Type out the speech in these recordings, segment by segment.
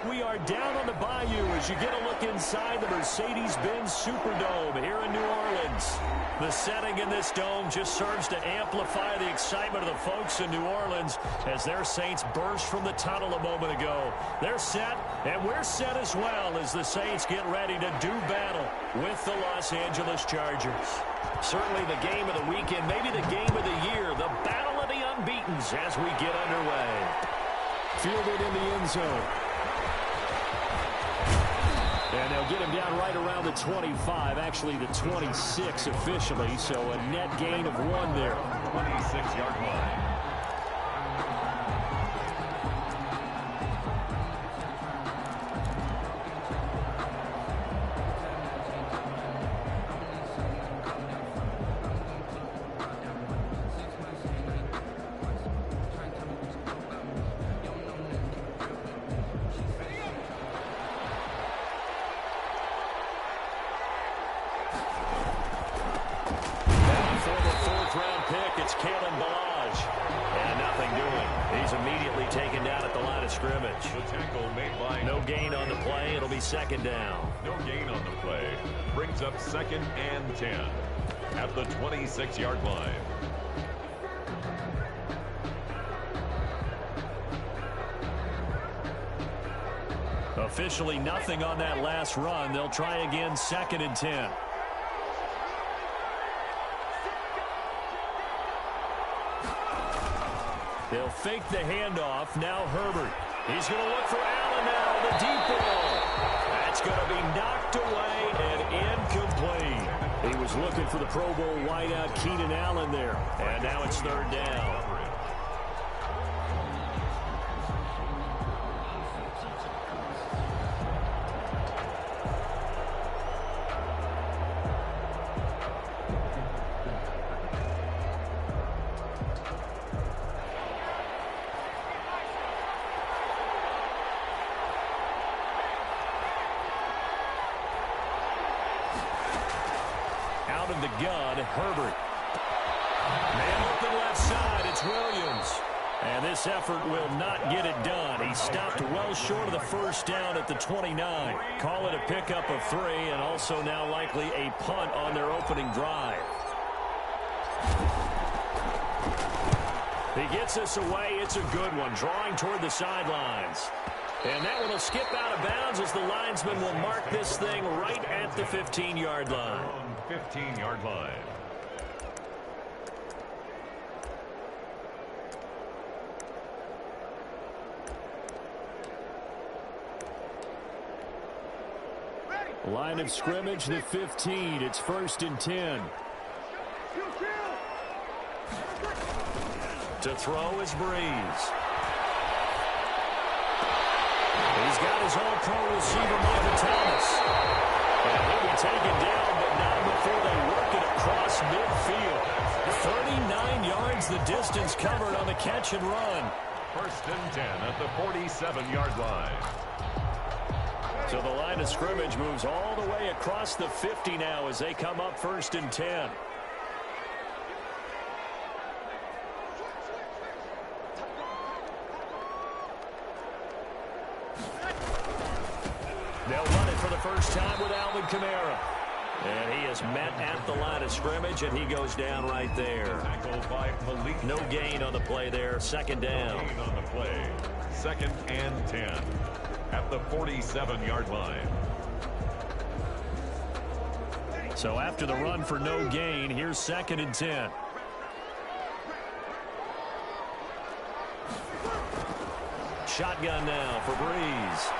We are down on the bayou as you get a look inside the Mercedes-Benz Superdome here in New Orleans. The setting in this dome just serves to amplify the excitement of the folks in New Orleans as their Saints burst from the tunnel a moment ago. They're set, and we're set as well as the Saints get ready to do battle with the Los Angeles Chargers. Certainly the game of the weekend, maybe the game of the year, the battle of the unbeatens as we get underway. Fielded in the end zone. And they'll get him down right around the 25, actually the 26 officially, so a net gain of 1 there. 26-yard line. Second down. No gain on the play. Brings up 2nd and 10 at the 26-yard line. Officially nothing on that last run. They'll try again 2nd and 10. They'll fake the handoff. Now Herbert. He's going to look for Allen now. The deep ball. That's going to be knocked away and incomplete. He was looking for the Pro Bowl wideout Keenan Allen there. And now it's 3rd down. Herbert. Man open left side. It's Williams. And this effort will not get it done. He stopped well short of the 1st down at the 29. Call it a pickup of 3 and also now likely a punt on their opening drive. He gets us away. It's a good one. Drawing toward the sidelines. And that one will skip out of bounds as the linesman will mark this thing right at the 15-yard line. 15-yard line. Line of scrimmage, the 15. It's 1st and 10. To throw is Breeze. He's got his all-pro receiver, Michael Thomas. And he'll be taken down, but not before they work it across midfield. 39 yards the distance covered on the catch and run. 1st and 10 at the 47-yard line. So the line of scrimmage moves all the way across the 50 now as they come up 1st and 10. They'll run it for the first time with Alvin Kamara. And he is met at the line of scrimmage, and he goes down right there. No gain on the play there. 2nd down. No gain on the play. 2nd and 10 at the 47-yard line. So after the run for no gain, here's 2nd and 10. Shotgun now for Breeze.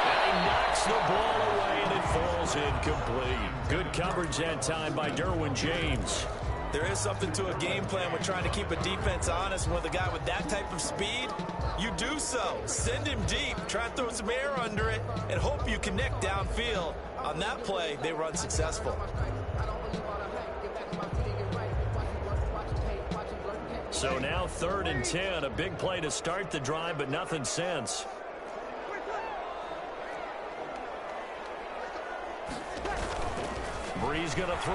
And he knocks the ball away, and it falls incomplete. Good coverage that time by Derwin James. There is something to a game plan with trying to keep a defense honest. With a guy with that type of speed, you do so. Send him deep, try and throw some air under it, and hope you connect downfield. On that play, they were unsuccessful. So now 3rd and 10, a big play to start the drive, but nothing since. Breeze going to throw.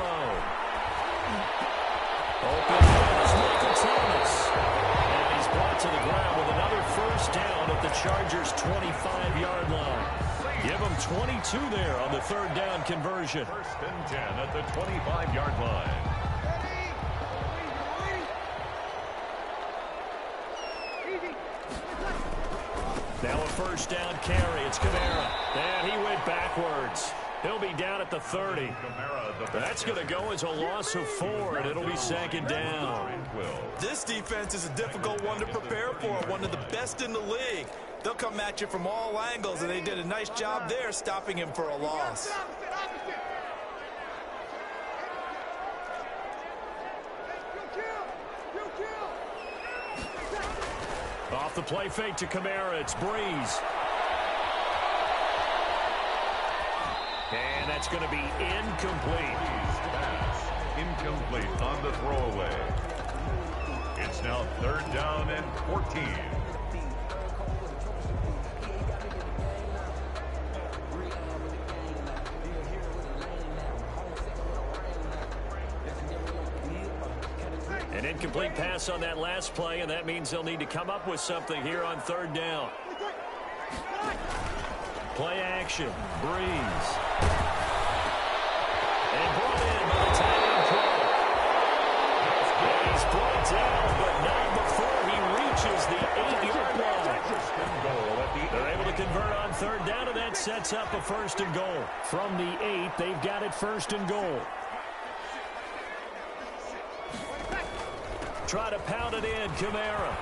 Open is Michael Thomas. And he's brought to the ground with another first down at the Chargers' 25-yard line. Give them 22 there on the third down conversion. First and 10 at the 25-yard line. Now a first down carry. It's Kamara. And he went backwards. He'll be down at the 30. That's going to go as a loss of 4, and it'll be second down. This defense is a difficult one to prepare for, one of the best in the league. They'll come at you from all angles, and they did a nice job there stopping him for a loss. Off the play fake to Kamara, it's Breeze. And that's going to be incomplete. Pass incomplete on the throwaway. It's now third down and 14. An incomplete pass on that last play, and that means they'll need to come up with something here on third down. Play action. Breeze. And brought in by the tight end play. And he's brought down, but not before he reaches the 8-yard line. They're able to convert on third down, and that sets up a first and goal. From the 8, they've got it first and goal. Try to pound it in, Kamara.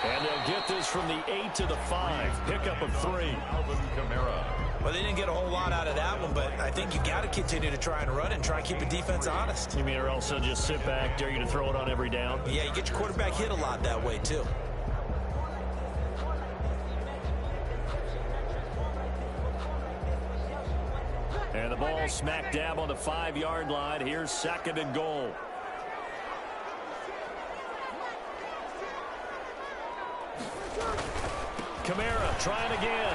And they'll get this from the 8 to the 5. Pickup of 3. Alvin Kamara. Well, they didn't get a whole lot out of that one, but I think you got to continue to try and run and try and keep the defense honest. You mean or else they'll just sit back, dare you to throw it on every down? Yeah, you get your quarterback hit a lot that way, too. And the ball smack dab on the 5-yard line. Here's second and goal. Kamara trying again.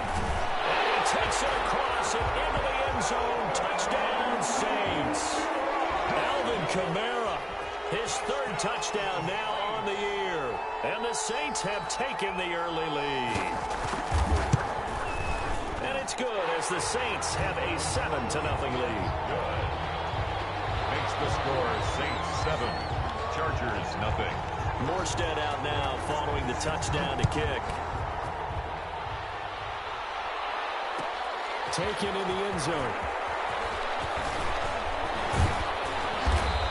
And he takes it across and into the end zone. Touchdown, Saints. Alvin Kamara, his third touchdown now on the year. And the Saints have taken the early lead. And it's good as the Saints have a 7-0 lead. Good. Makes the score Saints 7, Chargers nothing. Morstead out now following the touchdown to kick. Taken in the end zone.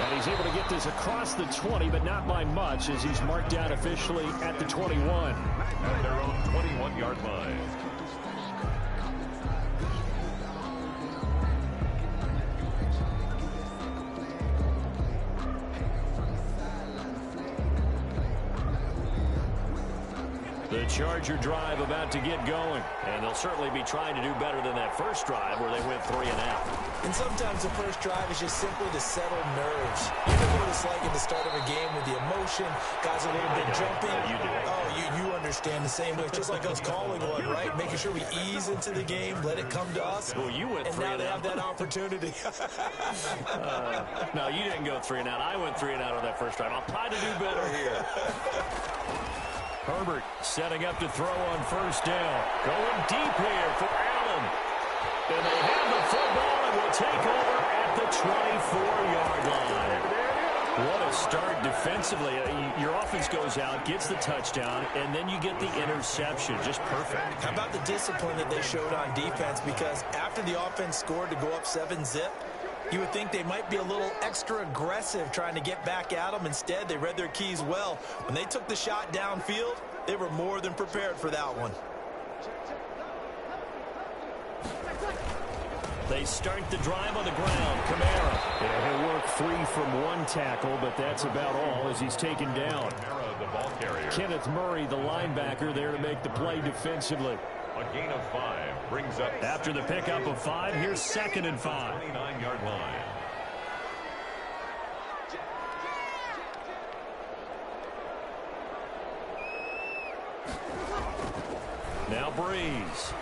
And he's able to get this across the 20, but not by much as he's marked out officially at the 21. At their own 21-yard line. The Charger drive about to get going, and they'll certainly be trying to do better than that first drive where they went 3 and out. And sometimes the first drive is just simply to settle nerves. You know what it's like at the start of a game with the emotion, guys a little bit jumpy. Oh, you understand the same way. It's just like us calling one, right? Making sure we ease into the game, let it come to us. Well, you went 3 and out. And now they have that opportunity. No, you didn't go 3 and out. I went 3 and out on that first drive. I'll try to do better here. Herbert setting up to throw on first down. Going deep here for Allen. And they have the football and will take over at the 24-yard line. What a start defensively. Your offense goes out, gets the touchdown, and then you get the interception. Just perfect. How about the discipline that they showed on defense? Because after the offense scored to go up 7-zip, you would think they might be a little extra aggressive trying to get back at them. Instead, they read their keys well. When they took the shot downfield, they were more than prepared for that one. They start the drive on the ground. Kamara. Yeah, he'll work free from one tackle, but that's about all as he's taken down. Kamara, the ball carrier. Kenneth Murray, the linebacker, there to make the play defensively. A gain of 5 brings up. After the pickup of 5, here's second and 5. 29-yard line. Now Breeze.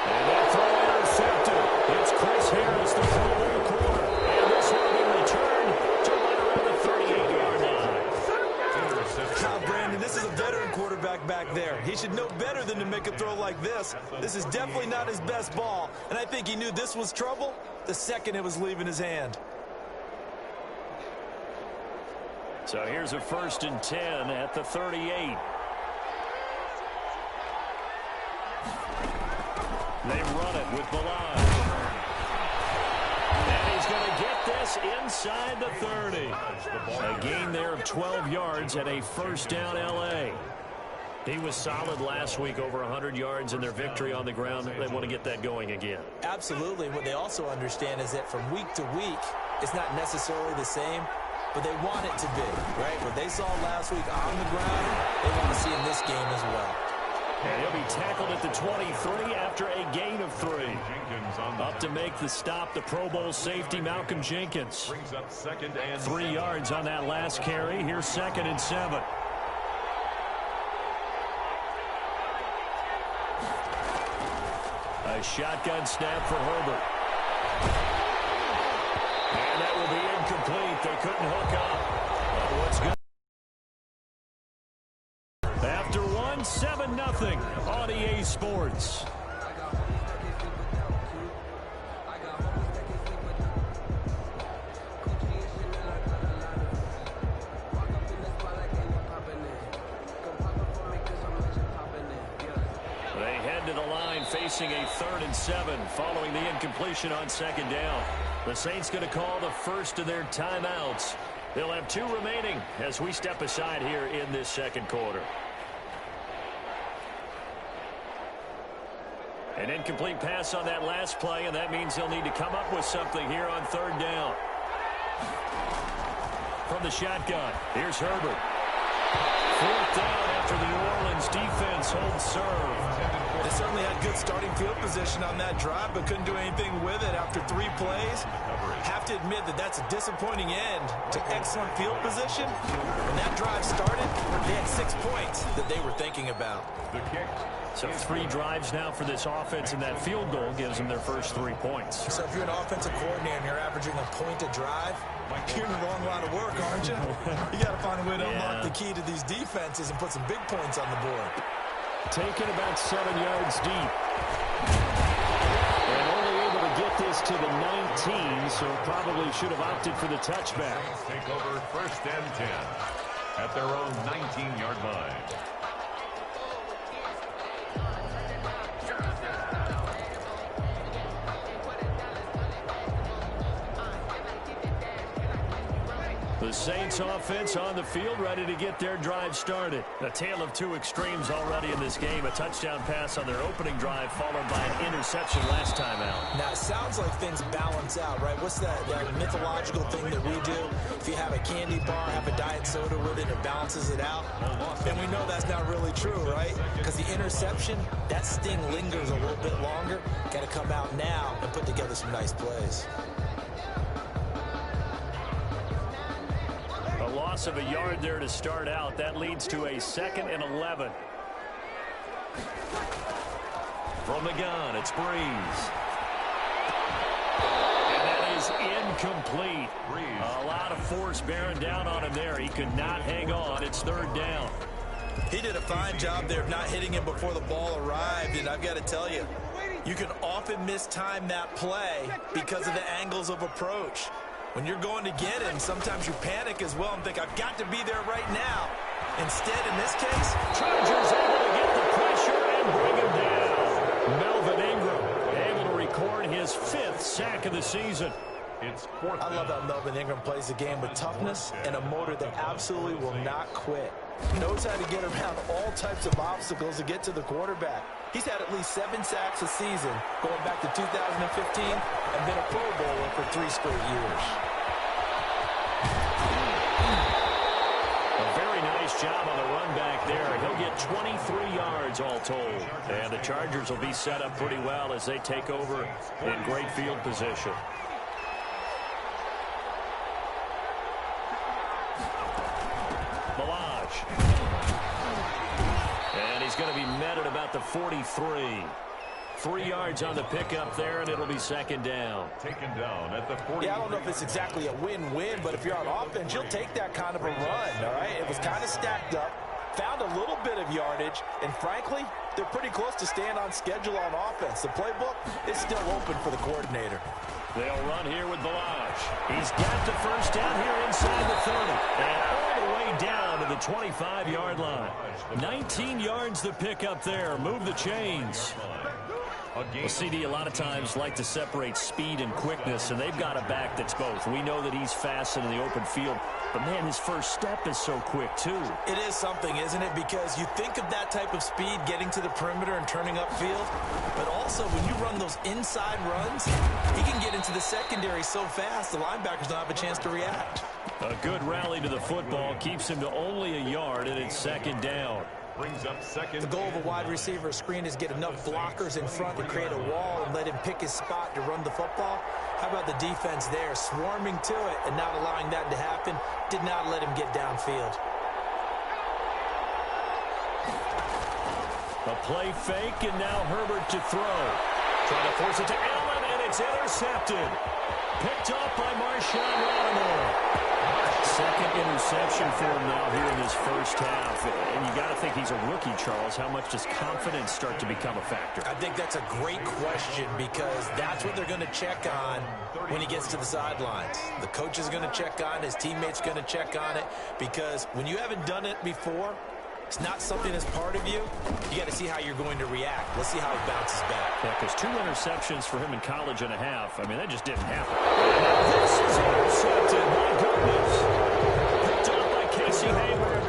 And that throw intercepted. It's Chris Harris, the Pro Bowl corner. And this will be returned to right around the 38-yard line. should know better than to make a throw like this. This is definitely not his best ball, and I think he knew this was trouble the second it was leaving his hand. So here's a 1st and 10 at the 38. They run it with Balaj. And he's going to get this inside the 30. A gain there of 12 yards and a 1st down L.A. He was solid last week, over 100 yards in their victory on the ground. They want to get that going again. Absolutely. What they also understand is that from week to week, it's not necessarily the same, but they want it to be, right? What they saw last week on the ground, they want to see in this game as well. And he'll be tackled at the 23 after a gain of 3. Up to make the stop, the Pro Bowl safety, Malcolm Jenkins. Brings up 2nd and 3 yards on that last carry. Here's 2nd and 7. A shotgun snap for Herbert. And that will be incomplete. They couldn't hook up. What's good? After 7-0 on EA Sports. They head to the line facing a 3rd and 7 following the incompletion on 2nd down. The Saints going to call the first of their timeouts. They'll have 2 remaining as we step aside here in this 2nd quarter. An incomplete pass on that last play, and that means they'll need to come up with something here on 3rd down. From the shotgun, here's Herbert. 4th down after the New Orleans defense holds serve. They certainly had good starting field position on that drive, but couldn't do anything with it after 3 plays. Have to admit that that's a disappointing end to excellent field position. When that drive started, they had 6 points that they were thinking about. the kick. So 3 drives now for this offense, and that field goal gives them their first 3 points. So if you're an offensive coordinator and you're averaging a point a drive, you're in the wrong line of work, aren't you? You got to find a way to unlock the key to these defenses and put some big points on the board. Taken about 7 yards deep. And only able to get this to the 19, so probably should have opted for the touchback. Take over 1st and 10 at their own 19-yard line. The Saints offense on the field, ready to get their drive started. A tale of 2 extremes already in this game. A touchdown pass on their opening drive, followed by an interception last time out. Now, it sounds like things balance out, right? What's that mythological thing that we do? If you have a candy bar, have a diet soda with it, it balances it out. And we know that's not really true, right? Because the interception, that sting lingers a little bit longer. Got to come out now and put together some nice plays. A loss of a yard there to start out. That leads to a 2nd and 11. From the gun, it's Breeze. And that is incomplete. A lot of force bearing down on him there. He could not hang on. It's 3rd down. He did a fine job there of not hitting him before the ball arrived, and I've got to tell you, you can often mistime that play because of the angles of approach. When you're going to get him, sometimes you panic as well and think, I've got to be there right now. Instead, in this case, Chargers able to get the pressure and bring him down. Melvin Ingram able to record his 5th sack of the season. It's 4th. I love how Melvin Ingram plays the game with toughness and a motor that absolutely will not quit. He knows how to get around all types of obstacles to get to the quarterback. He's had at least 7 sacks a season going back to 2015 and been a Pro Bowler for 3 straight years. A very nice job on the run back there. He'll get 23 yards all told. And the Chargers will be set up pretty well as they take over in great field position. And he's going to be met at about the 43. 3 yards on the pickup there, and it'll be 2nd down. Taken down at the 40. Yeah, I don't know if it's exactly a win-win, but if you're on offense, you'll take that kind of a run, all right? It was kind of stacked up. found a little bit of yardage, and frankly, they're pretty close to staying on schedule on offense. The playbook is still open for the coordinator. They'll run here with Balaj. He's got the first down here inside the 30. And all the way down to the 25-yard line. 19 yards to pick up there. Move the chains. Well, CD, a lot of times like to separate speed and quickness, and they've got a back that's both. We know that he's fast in the open field, but, man, his first step is so quick, too. It is something, isn't it? Because you think of that type of speed getting to the perimeter and turning upfield, but also when you run those inside runs, he can get into the secondary so fast the linebackers don't have a chance to react. A good rally to the football keeps him to only a yard, and it's second down. Brings up second. The goal of a wide receiver screen is get enough blockers in front to create a wall and let him pick his spot to run the football. How about the defense there, swarming to it and not allowing that to happen? Did not let him get downfield. A play fake, and now Herbert to throw. Trying to force it to Allen, and it's intercepted. Picked off by Marshawn Lattimore. Second interception for him now here in this first half. And you got to think he's a rookie, Charles. How much does confidence start to become a factor? I think that's a great question because that's what they're going to check on when he gets to the sidelines. The coach is going to check on, his teammates going to check on it, because when you haven't done it before, it's not something that's part of you. You got to see how you're going to react. Let's see how he bounces back. Yeah, because 2 interceptions for him in college and a half. I mean, that just didn't happen. This is intercepted. My goodness. Picked off by Casey Hayward.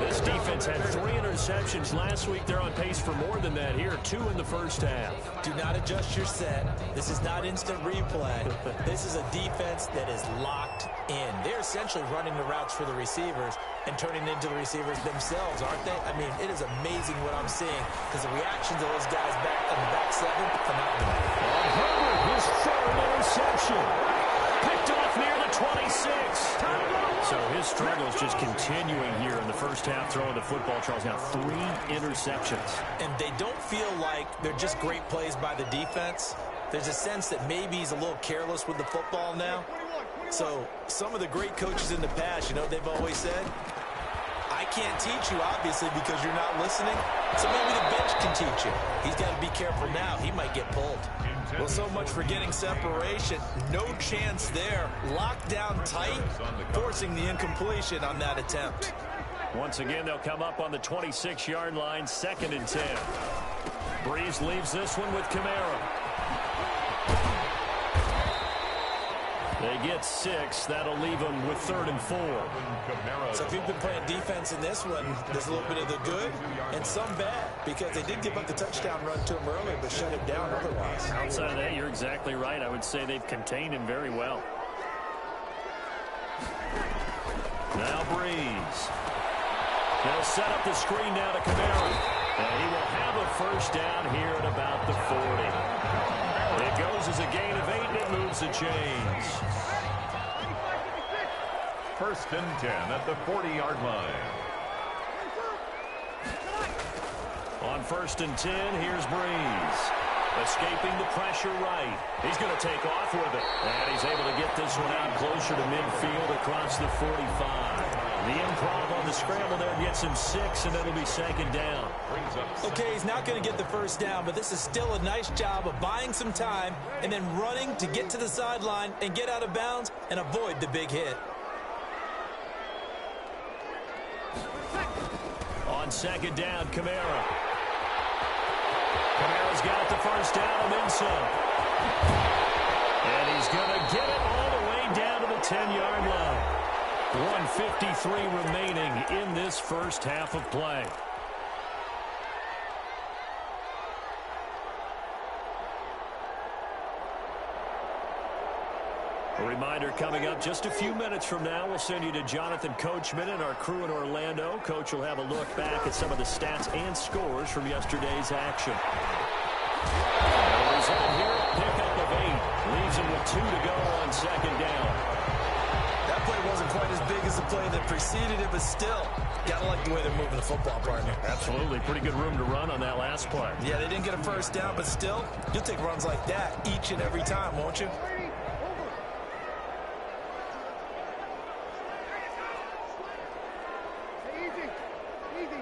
This defense had 3 interceptions last week. They're on pace for more than that here. 2 in the first half. Do not adjust your set. This is not instant replay. This is a defense that is locked in. They're essentially running the routes for the receivers and turning into the receivers themselves, aren't they? I mean, it is amazing what I'm seeing because the reactions of those guys back on the back 7 are not good. Herbert, his 3rd interception. Picked off near the 26. So his struggles just continuing here in the first half throwing the football. Charles, now 3 interceptions. And they don't feel like they're just great plays by the defense. There's a sense that maybe he's a little careless with the football now. So some of the great coaches in the past, you know what they've always said? I can't teach you, obviously, because you're not listening. So maybe the bench can teach you. He's got to be careful now. He might get pulled. Well, so much for getting separation. No chance there. Locked down tight, forcing the incompletion on that attempt. Once again, they'll come up on the 26-yard line, 2nd and 10. Breeze leaves this one with Kamara. They get 6. That'll leave them with 3rd and 4. So if you've been playing defense in this one, there's a little bit of the good and some bad because they did give up the touchdown run to him earlier but shut him down otherwise. Outside of that, you're exactly right. I would say they've contained him very well. Now Breeze. They'll set up the screen now to Kamara. And he will have a first down here at about the 40. It goes as a gain of 8, and it moves the chains. 1st and 10 at the 40-yard line. On 1st and 10, here's Breeze. Escaping the pressure right. He's going to take off with it. And he's able to get this one out closer to midfield across the 45. The improv on the scramble there gets him 6, and it'll be 2nd down. Okay, he's not going to get the first down, but this is still a nice job of buying some time and then running to get to the sideline and get out of bounds and avoid the big hit. On 2nd down, Kamara. Kamara's got the first down and then some. And he's going to get it all the way down to the 10-yard line. 1:53 remaining in this first half of play. A reminder coming up just a few minutes from now, we'll send you to Jonathan Coachman and our crew in Orlando. Coach will have a look back at some of the stats and scores from yesterday's action. The result here, pickup of 8. Leaves him with 2 to go on 2nd down. That play wasn't quite as big as the play that preceded it, but still, gotta like the way they're moving the football, partner. Absolutely. Pretty good room to run on that last play. Yeah, they didn't get a first down, but still, you'll take runs like that each and every time, won't you? Easy.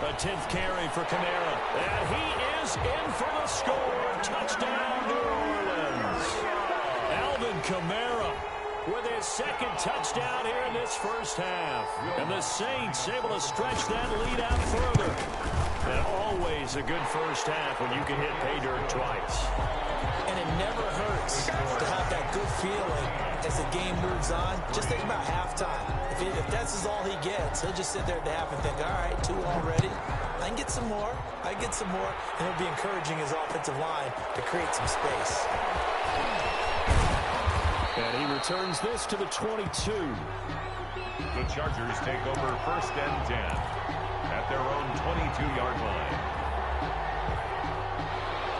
A 10th carry for Kamara. And he is in for the score. Touchdown, New Orleans. Alvin Kamara with his second touchdown here in this first half. And the Saints able to stretch that lead out further. And always a good first half when you can hit pay dirt twice. And it never hurts to have that good feeling as the game moves on. Just think about halftime. If that's all he gets, he'll just sit there at the half and think, all right, 2 already. I can get some more. I can get some more. And he'll be encouraging his offensive line to create some space. And he returns this to the 22. The Chargers take over 1st and 10 at their own 22-yard line.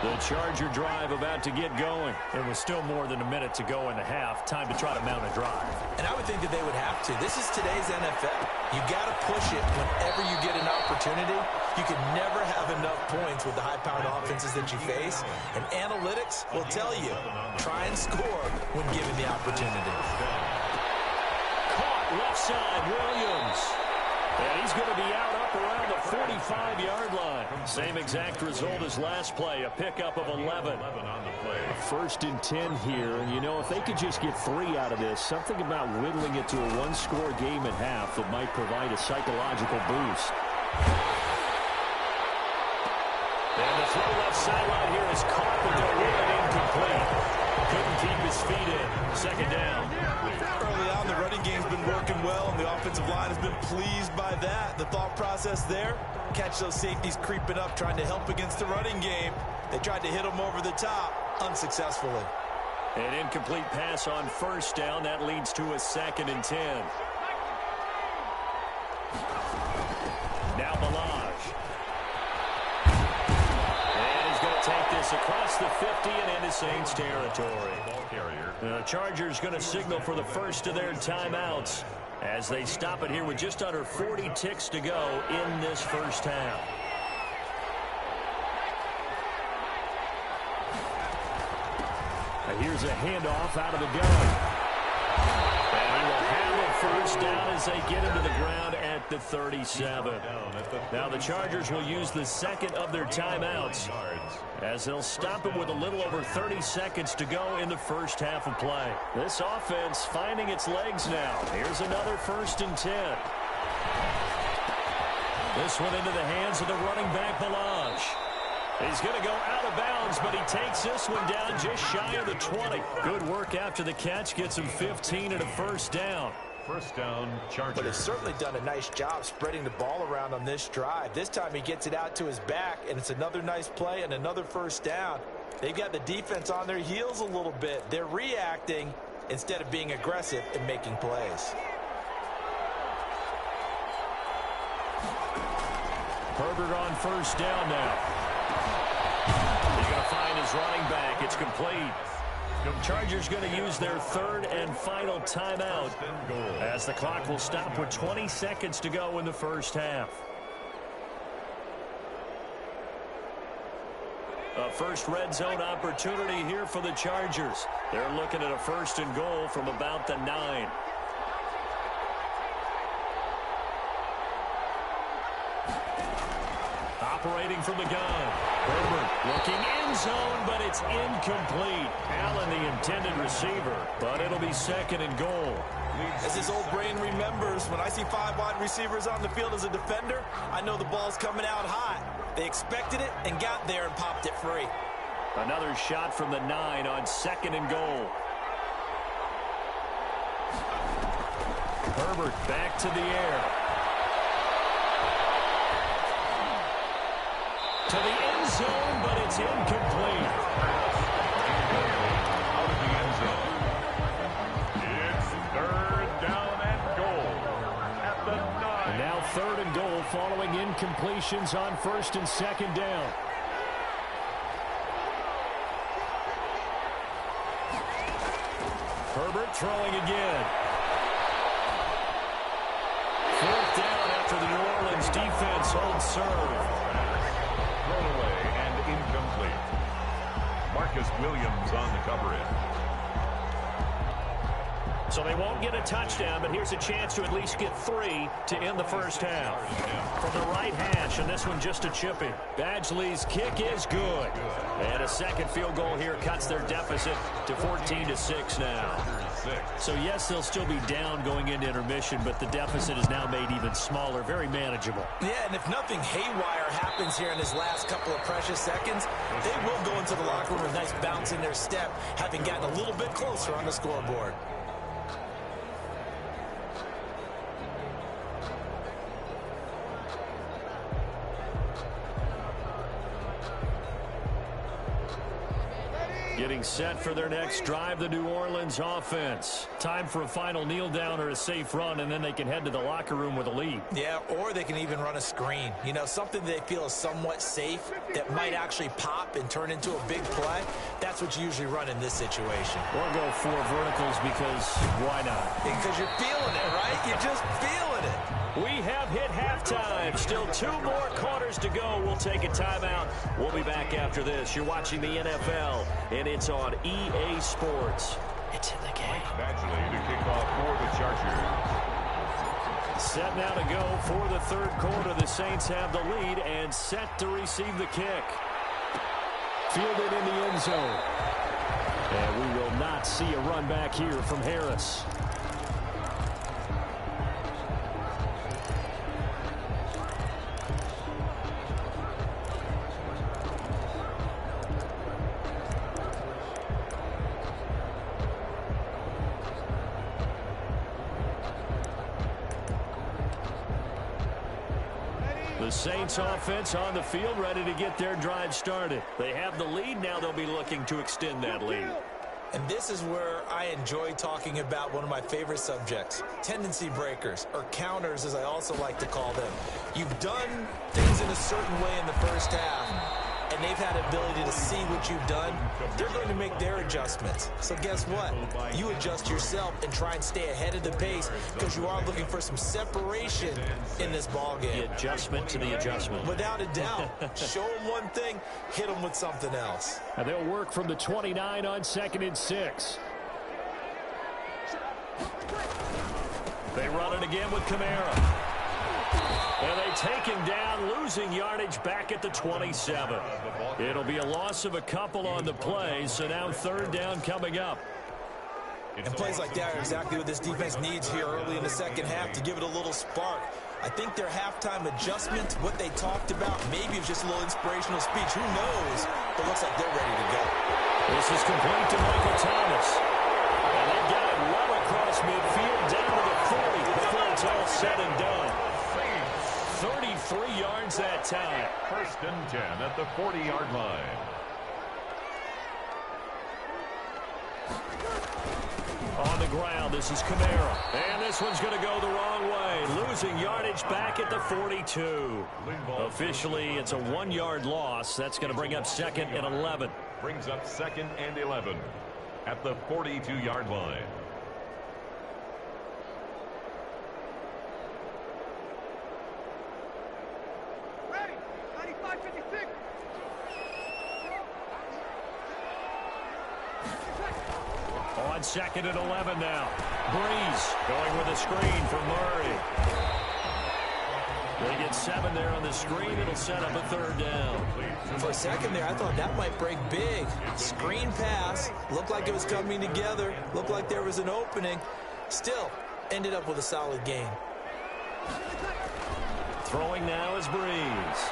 The Charger drive about to get going. There was still more than a minute to go in the half. Time to try to mount a drive. And I would think that they would have to. This is today's NFL. You got to push it whenever you get an opportunity. You can never have enough points with the high-powered offenses that you face. And analytics will tell you, try and score when given the opportunity. Caught left side, Williams. And he's going to be out up around the 45-yard line. Same exact result as last play, a pickup of 11. On the play. 1st and 10 here. And, you know, if they could just get 3 out of this, something about whittling it to a 1-score game at half that might provide a psychological boost. And the throw left sideline here is caught, but they're really incomplete. Couldn't keep his feet in. 2nd down. Early on, the running game's been working well, and the offensive line has been pleased by that. The thought process there, catch those safeties creeping up, trying to help against the running game. They tried to hit them over the top, unsuccessfully. An incomplete pass on 1st down. That leads to a 2nd and 10. Now Balaj. And he's going to take this across the 50 and into Saints territory. The Chargers going to signal for the first of their timeouts as they stop it here with just under 40 ticks to go in this first half. Here's a handoff out of the gun. And he will have a 1st down as they get him to the ground at the 37. Now the Chargers will use the 2nd of their timeouts as they'll stop him with a little over 30 seconds to go in the first half of play. This offense finding its legs now. Here's another 1st and 10. This one into the hands of the running back, Balaj. He's going to go out of bounds, but he takes this one down just shy of the 20. Good work after the catch. Gets him 15 and a 1st down. 1st down, Chargers. But they've certainly done a nice job spreading the ball around on this drive. This time he gets it out to his back, and it's another nice play and another 1st down. They've got the defense on their heels a little bit. They're reacting instead of being aggressive and making plays. Herbert on 1st down now. He's going to find his running back. It's complete. The Chargers going to use their 3rd and final timeout as the clock will stop with 20 seconds to go in the first half. A first red zone opportunity here for the Chargers. They're looking at a 1st and goal from about the 9. Operating from the gun. Herbert looking end zone, but it's incomplete. Allen, the intended receiver, but it'll be 2nd and goal. As his old brain remembers, when I see 5 wide receivers on the field as a defender, I know the ball's coming out hot. They expected it and got there and popped it free. Another shot from the 9 on 2nd and goal. Herbert back to the air. To the end zone, but it's incomplete. Out of the end zone. It's 3rd down and goal at the 9. And now 3rd and goal following incompletions on 1st and 2nd down. Herbert throwing again. 4th down after the New Orleans defense holds serve. Throwaway and incomplete. Marcus Williams on the coverage. So they won't get a touchdown, but here's a chance to at least get 3 to end the first half. From the right hash, and this one just a chippy. Badgley's kick is good. And a second field goal here cuts their deficit to 14-6 now. So, yes, they'll still be down going into intermission, but the deficit is now made even smaller, very manageable. Yeah, and if nothing haywire happens here in his last couple of precious seconds, they will go into the locker room with a nice bounce in their step, having gotten a little bit closer on the scoreboard. Getting set for their next drive, the New Orleans offense. Time for a final kneel down or a safe run, and then they can head to the locker room with a lead. Yeah, or they can even run a screen. You know, something they feel is somewhat safe that might actually pop and turn into a big play. That's what you usually run in this situation. Or go 4 verticals because why not? Because you're feeling it, right? You're just feeling it. We have hit halftime. Still 2 more quarters to go. We'll take a timeout. We'll be back after this. You're watching the NFL, and it's on EA Sports. It's in the game. Badgley to kick off for the Chargers. Set now to go for the third quarter. The Saints have the lead and set to receive the kick. Fielded in the end zone. And we will not see a run back here from Harris. The Saints offense on the field, ready to get their drive started. They have the lead. Now they'll be looking to extend that lead. And this is where I enjoy talking about one of my favorite subjects, tendency breakers, or counters as I also like to call them. You've done things in a certain way in the first half, and they've had the ability to see what you've done. They're going to make their adjustments. So guess what? You adjust yourself and try and stay ahead of the pace because you are looking for some separation in this ball game. The adjustment to the adjustment. Without a doubt. Show them one thing, hit them with something else. And they'll work from the 29 on 2nd and 6. They run it again with Kamara. And they take him down, losing yardage back at the 27. It'll be a loss of a couple on the play, so now 3rd down coming up. And plays like that are exactly what this defense needs here early in the second half to give it a little spark. I think their halftime adjustment, what they talked about, maybe it was just a little inspirational speech. Who knows? But it looks like they're ready to go. This is complete to Michael Thomas. And they've got it well across midfield down to the 40 before it's all said and done. 33 yards that time. 1st and 10 at the 40-yard line. On the ground, this is Kamara. And this one's going to go the wrong way. Losing yardage back at the 42. Officially, it's a 1-yard loss. That's going to bring up 2nd and 11. Brings up 2nd and 11 at the 42-yard line. On 2nd and 11 now. Breeze going with a screen for Murray. They get 7 there on the screen. It'll set up a 3rd down. For a second there, I thought that might break big. Screen pass. Looked like it was coming together. Looked like there was an opening. Still, ended up with a solid gain. Throwing now is Breeze.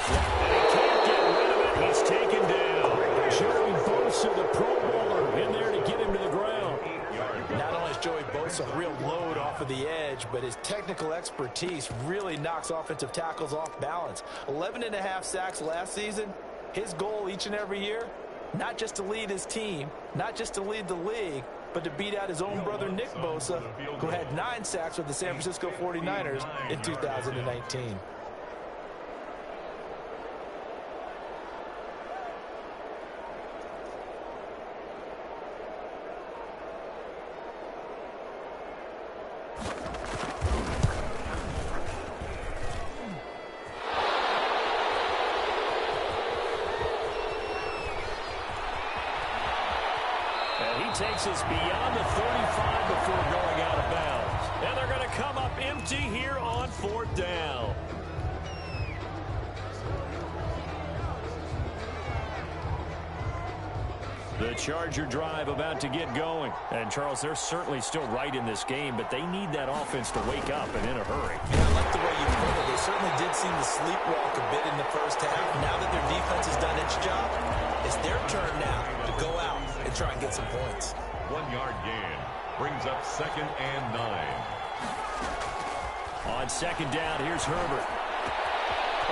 And he can't get rid of it. He's taken down. Joey Bosa, the Pro Bowler, in there to get him to the ground. Not only is Joey Bosa a real load off of the edge, but his technical expertise really knocks offensive tackles off balance. 11.5 sacks last season. His goal each and every year, not just to lead his team, not just to lead the league, but to beat out his own brother Nick Bosa, who had 9 sacks with the San Francisco 49ers in 2019. takes us beyond the 35 before going out of bounds. And they're going to come up empty here on 4th down. The Charger drive about to get going. And, Charles, they're certainly still right in this game, but they need that offense to wake up and in a hurry. And I like the way you put it. They certainly did seem to sleepwalk a bit in the first half. Now that their defense has done its job, it's their turn now to go out and try and get some points. 1-yard gain brings up 2nd and 9. On 2nd down, here's Herbert.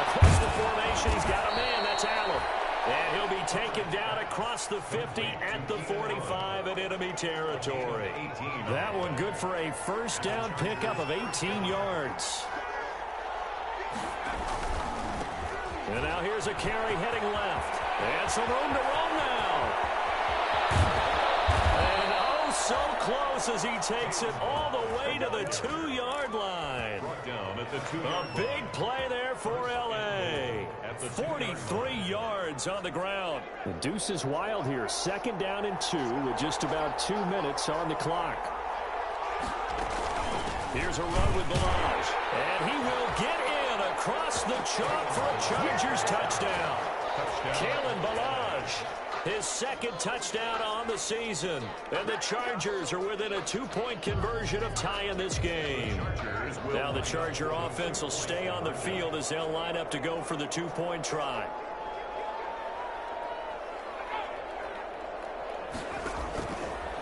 Across the formation, he's got a man. That's Allen. And he'll be taken down across the 50 at the 45 in enemy territory. That one good for a first down pickup of 18 yards. And now here's a carry heading left. And some room to roam now. And oh, so close as he takes it all the way to the 2-yard line. Down at the 2-yard A big play there for L.A. 43 yards on the ground. The deuce is wild here. 2nd down and 2 with just about 2 minutes on the clock. Here's a run with Balaj. And he will get in across the chalk for a Chargers touchdown. Kalen Balaj, his 2nd touchdown on the season. And the Chargers are within a 2-point conversion of tying this game. Now the Charger offense will stay on the field as they'll line up to go for the 2-point try.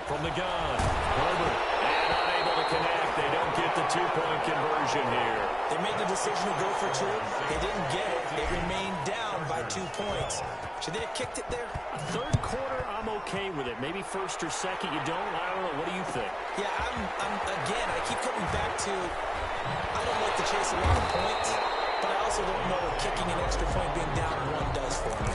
From the gun, Herbert. And unable to connect. They don't get the 2-point conversion here. They made the decision to go for 2. They didn't get it. They remained down by 2 points. Should they have kicked it there? 3rd quarter, I'm okay with it. Maybe 1st or 2nd, you don't. I don't know. What do you think? Yeah, again, I keep coming back to, I don't like to chase a lot of points, but I also don't know what kicking an extra point being down 1 does for me.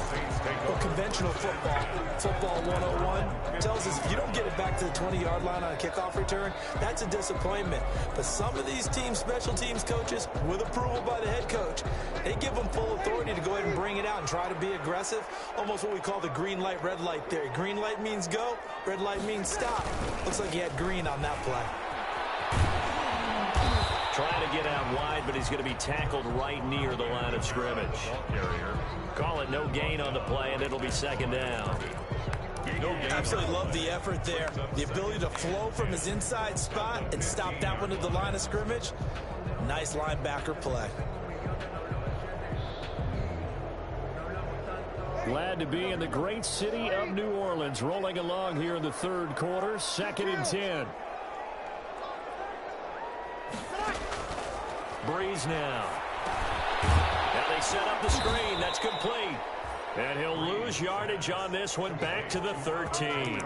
Well, conventional football 101, tells us if you don't get it back to the 20-yard line on a kickoff return, that's a disappointment. But some of these teams, special teams coaches, with approval by the head coach, they give them full authority to go ahead and bring it out and try to be aggressive, almost what we call the green light, red light theory. Green light means go, red light means stop. Looks like he had green on that play. Trying to get out wide, but he's going to be tackled right near the line of scrimmage. Call it no gain on the play, and it'll be 2nd down. Absolutely love the effort there. The ability to flow from his inside spot and stop that one at the line of scrimmage. Nice linebacker play. Glad to be in the great city of New Orleans, rolling along here in the 3rd quarter, 2nd and 10. Breeze now. Now they set up the screen. That's complete. And he'll lose yardage on this one back to the 13.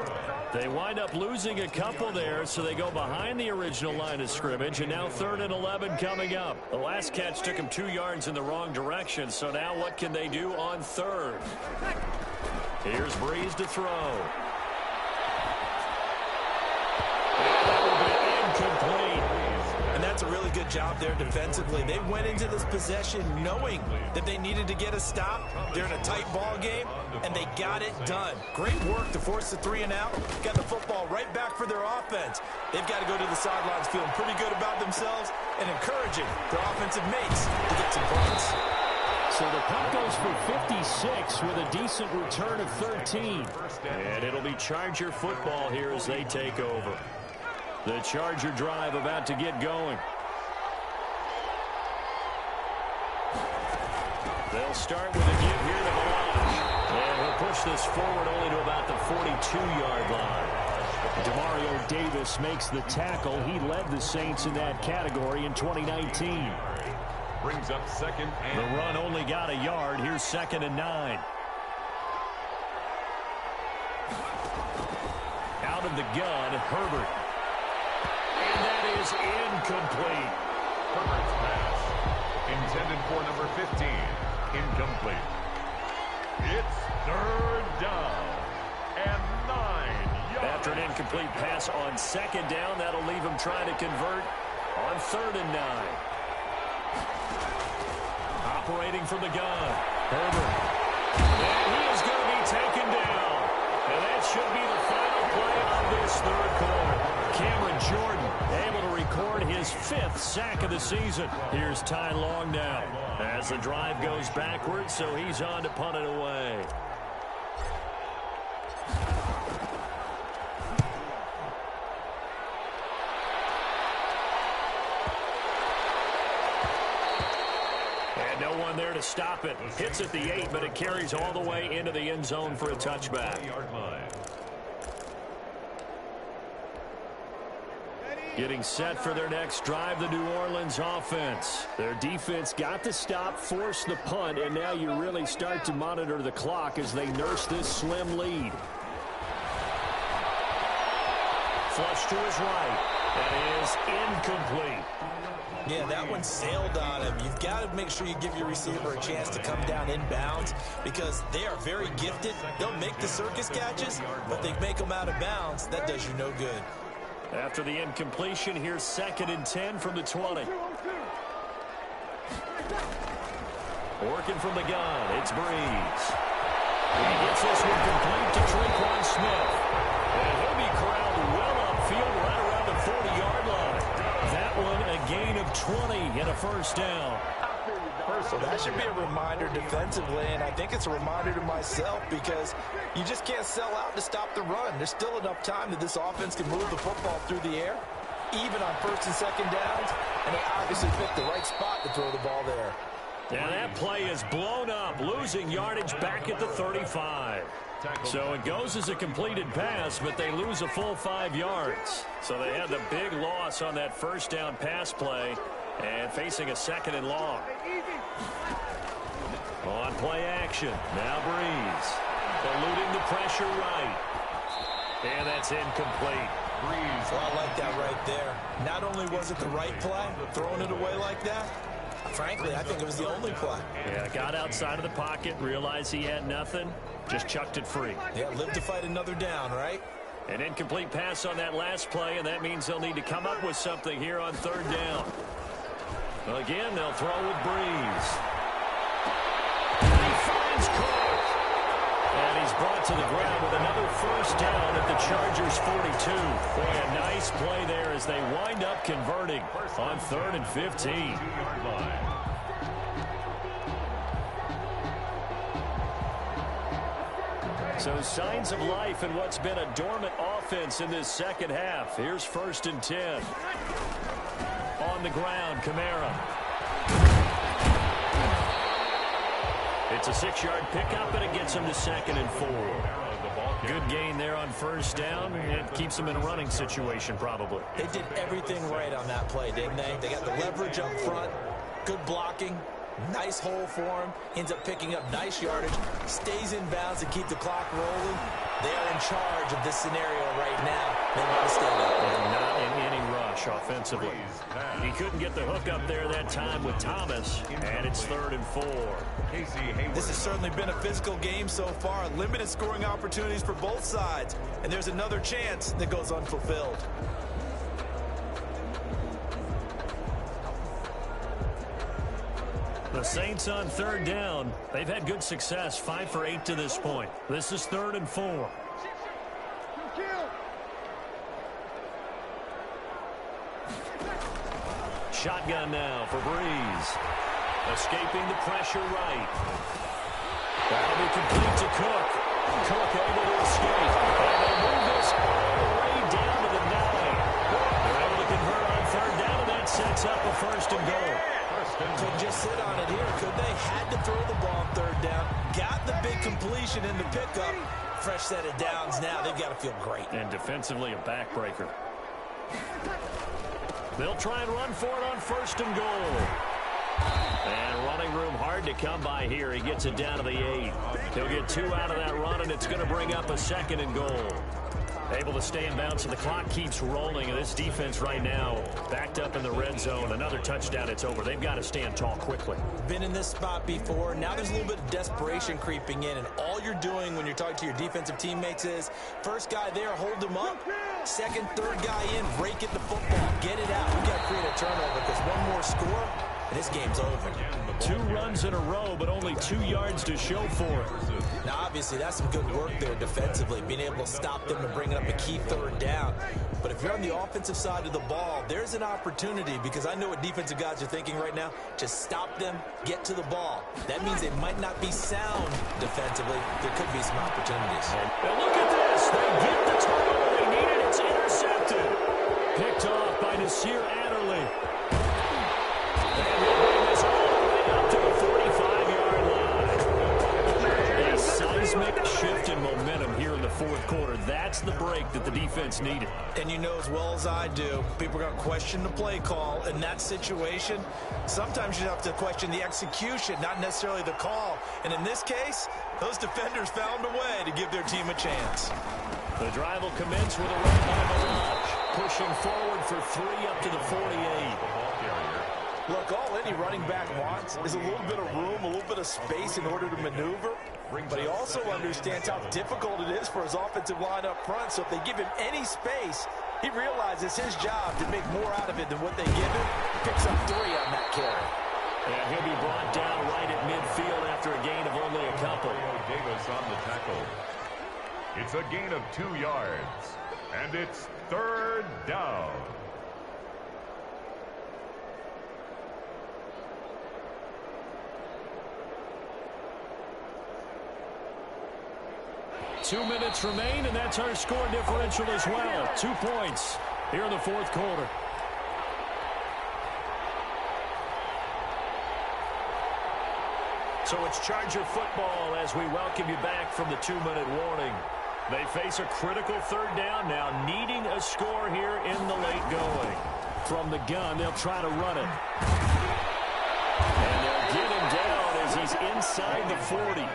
They wind up losing a couple there, so they go behind the original line of scrimmage, and now 3rd and 11 coming up. The last catch took him 2 yards in the wrong direction, so now what can they do on 3rd? Here's Breeze to throw. And that will be incomplete. And that's a really good job there defensively. They went into this possession knowing that they needed to get a stop. They're in a tight ball game, and they got it done. Great work to force the 3 and out. Got the football right back for their offense. They've got to go to the sidelines feeling pretty good about themselves and encouraging their offensive mates to get some points. So the punt goes for 56 with a decent return of 13. And it'll be Charger football here as they take over. The Charger drive about to get going. They'll start with a give here to Balaj. And he'll push this forward only to about the 42-yard line. Demario Davis makes the tackle. He led the Saints in that category in 2019. Brings up 2nd and... The run only got a yard. Here's 2nd and 9. Out of the gun, Herbert. And that is incomplete. Herbert's pass, intended for number 15, incomplete. It's 3rd down and 9 yards. After an incomplete pass on 2nd down, that'll leave him trying to convert on 3rd and 9. Operating from the gun, Herbert. And he is going to be taken down. And that should be the final play of this third quarter. Cameron Jordan able to record his 5th sack of the season. Here's Ty Long now as the drive goes backwards, so he's on to punt it away. And no one there to stop it. Hits at the 8, but it carries all the way into the end zone for a touchback. Getting set for their next drive, the New Orleans offense. Their defense got the stop, forced the punt, and now you really start to monitor the clock as they nurse this slim lead. Flush to his right. That is incomplete. Yeah, that one sailed on him. You've got to make sure you give your receiver a chance to come down inbounds because they are very gifted. They'll make the circus catches, but they make them out of bounds. That does you no good. After the incompletion, here's 2nd and 10 from the 20. Working from the gun, it's Breeze. He gets this one complete to Tre'Quan Smith. And he'll be corralled well upfield right around the 40-yard line. That one a gain of 20 and a first down. So that should be a reminder defensively, and I think it's a reminder to myself because you just can't sell out to stop the run. There's still enough time that this offense can move the football through the air, even on 1st and 2nd downs, and they obviously picked the right spot to throw the ball there. And that play is blown up, losing yardage back at the 35. So it goes as a completed pass, but they lose a full 5 yards. So they had the big loss on that first down pass play and facing a 2nd and long. On play action, now Breeze. Eluding the pressure right. And that's incomplete. Breeze. Well, I like that right there. Not only was it the right play, throwing it away like that, frankly, I think it was the only play. Yeah, got outside of the pocket, realized he had nothing, just chucked it free. Yeah, live to fight another down, right? An incomplete pass on that last play, and that means they'll need to come up with something here on 3rd down. Again, they'll throw with Breeze. He finds Cook. And he's brought to the ground with another first down at the Chargers' 42. Boy, a nice play there as they wind up converting on 3rd and 15. So signs of life in what's been a dormant offense in this second half. Here's 1st and 10. On the ground, Kamara. It's a 6-yard pickup, and it gets him to 2nd and 4. Good gain there on first down. It keeps them in a running situation, probably. They did everything right on that play, didn't they? They got the leverage up front, good blocking, nice hole for him, ends up picking up nice yardage, stays in bounds to keep the clock rolling. They are in charge of this scenario right now. They want to stay up. And not in any rush offensively. He couldn't get the hook up there that time with Thomas, and it's 3rd and 4. This has certainly been a physical game so far. Limited scoring opportunities for both sides. And there's another chance that goes unfulfilled. The Saints on 3rd down. They've had good success, 5 for 8 to this point. This is 3rd and 4. Shotgun now for Breeze. Escaping the pressure right. That'll be complete to Cook. Cook able to escape. And they move this all the way down to the 9. They're able to convert on 3rd down, and that sets up a 1st and goal. Could just sit on it here, could they? Had to throw the ball on 3rd down. Got the big completion in the pickup. Fresh set of downs now. They've got to feel great. And defensively, a backbreaker. They'll try and run for it on 1st and goal. And running room hard to come by here. He gets it down to the 8. He'll get 2 out of that run, and it's going to bring up a 2nd and goal. Able to stay in bounds, and the clock keeps rolling. And this defense right now backed up in the red zone. Another touchdown, it's over. They've got to stand tall quickly. Been in this spot before. Now there's a little bit of desperation creeping in. And all you're doing when you're talking to your defensive teammates is, first guy there, hold him up. Second, third guy in, rake at the football. Get it out. We've got to create a turnover because one more score, and this game's over. 2 runs in a row, but only 2 yards to show for it. Now, obviously, that's some good work there defensively, being able to stop them and bring up a key 3rd down. But if you're on the offensive side of the ball, there's an opportunity, because I know what defensive guys are thinking right now. Just stop them, get to the ball. That means they might not be sound defensively. There could be some opportunities. And look at this. They get the turnover they needed. It's intercepted. Picked off by Nasir Adderley. And he'll bring this all the way up to the 45-yard line. A seismic shift in momentum here in the 4th quarter. That's the break that the defense needed. And you know as well as I do, people are going to question the play call. In that situation, sometimes you have to question the execution, not necessarily the call. And in this case, those defenders found a way to give their team a chance. The drive will commence with a run by Balaj, pushing forward for 3 up to the 48. Look, all any running back wants is a little bit of room, a little bit of space in order to maneuver. But he also understands how difficult it is for his offensive line up front. So if they give him any space, he realizes his job to make more out of it than what they give him. Picks up 3 on that carry. And he'll be brought down right at midfield after a gain of only a couple. Davis on the tackle. It's a gain of 2 yards. And it's 3rd down. Two minutes remain, and that's our score differential as well. 2 points here in the 4th quarter. So it's Charger football as we welcome you back from the 2-minute warning. They face a critical 3rd down now, needing a score here in the late going. From the gun, they'll try to run it. And they'll get him down as he's inside the 40.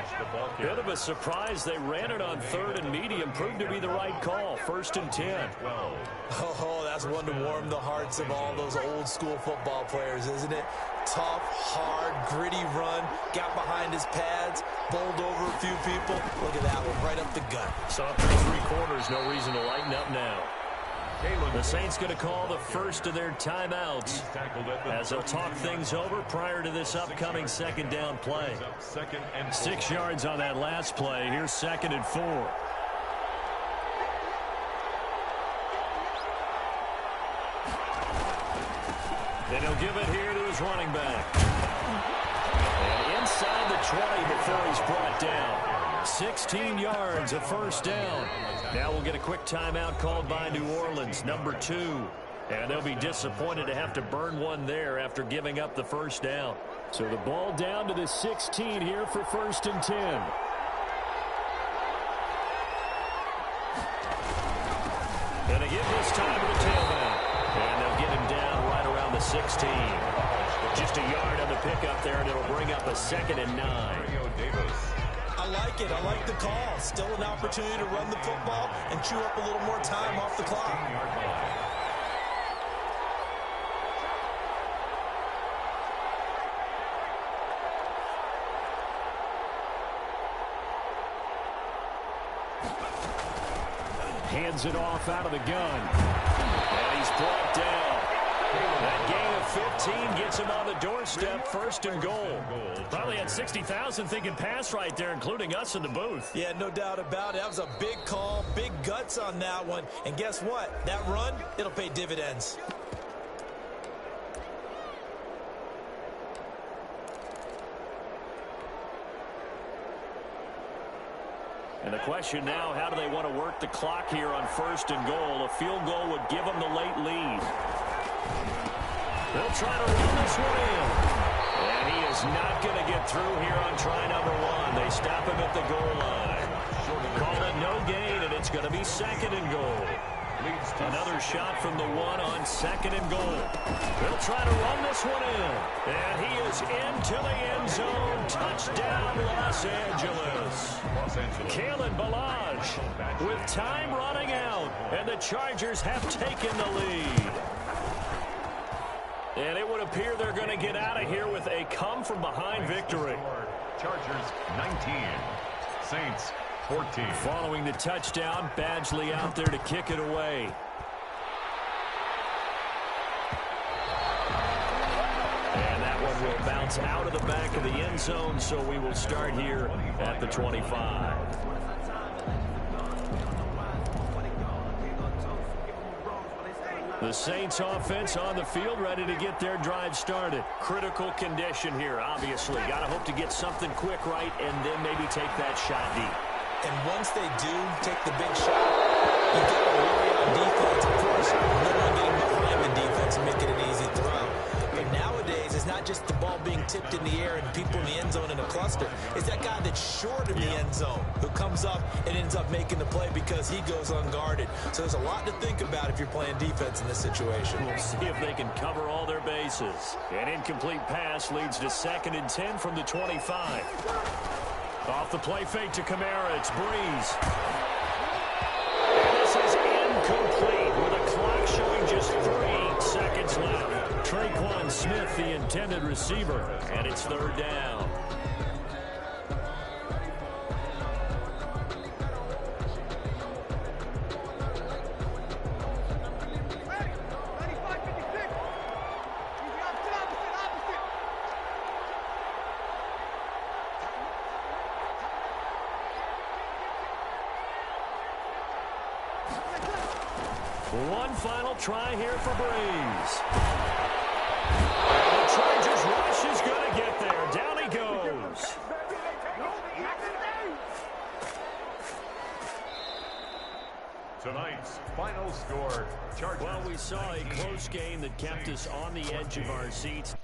Bit of a surprise. They ran it on 3rd and medium. Proved to be the right call. 1st and 10. Oh, that's one to warm the hearts of all those old school football players, isn't it? Tough, hard, gritty run. Got behind his pads. Bowled over a few people. Look at that one, right up the gut. Saw through 3 quarters. No reason to lighten up now. The Saints going to call the first of their timeouts as they'll talk things over prior to this upcoming 2nd down play. 6 yards on that last play. Here's 2nd and 4. And he'll give it here to his running back. And inside the 20 before he's brought down. 16 yards, a 1st down. Now we'll get a quick timeout called by New Orleans, number 2. And they'll be disappointed to have to burn one there after giving up the 1st down. So the ball down to the 16 here for 1st and 10. And again this time to the tailback. And they'll get him down right around the 16. Just a yard on the pickup there, and it'll bring up a 2nd and 9. I like it. I like the call. Still an opportunity to run the football and chew up a little more time off the clock. Hands it off out of the gun. And he's brought down. That gain of 15 gets him on the doorstep, 1st and goal. Probably had 60,000 thinking pass right there, including us in the booth. Yeah, no doubt about it. That was a big call, big guts on that one. And guess what? That run, it'll pay dividends. And the question now, how do they want to work the clock here on 1st and goal? A field goal would give them the late lead. They'll try to run this one in. And he is not going to get through here on try number 1. They stop him at the goal line. Call it no gain, and it's going to be 2nd and goal. Another shot from the 1 on 2nd and goal. They'll try to run this one in. And he is into the end zone. Touchdown, Los Angeles. Kalen Balaj with time running out. And the Chargers have taken the lead. And it would appear they're going to get out of here with a come-from-behind victory. Chargers 19, Saints 14. Following the touchdown, Badgley out there to kick it away. And that one will bounce out of the back of the end zone, so we will start here at the 25. The Saints offense on the field, ready to get their drive started. Critical condition here, obviously. Got to hope to get something quick right and then maybe take that shot deep. And once they do take the big shot, you've got to worry on defense. Of course, no one getting behind the defense and making an easy throw. But nowadays, it's not just the ball being tipped in the air and people in the end zone in a cluster. It's that guy that's short in the end zone who comes up and ends up making the play because he goes unguarded. So there's a lot to think about if you're playing defense in this situation. We'll see if they can cover all their bases. An incomplete pass leads to 2nd and 10 from the 25. Off the play fake to Kamara, it's Breeze. And this is incomplete with a clock showing just 3 seconds left. Traquan Smith, the intended receiver, and it's 3rd down. One final try here for Breeze. The Chargers rush is going to get there. Down he goes. Tonight's final score. Chargers. Well, we saw a close game that kept us on the edge of our seats.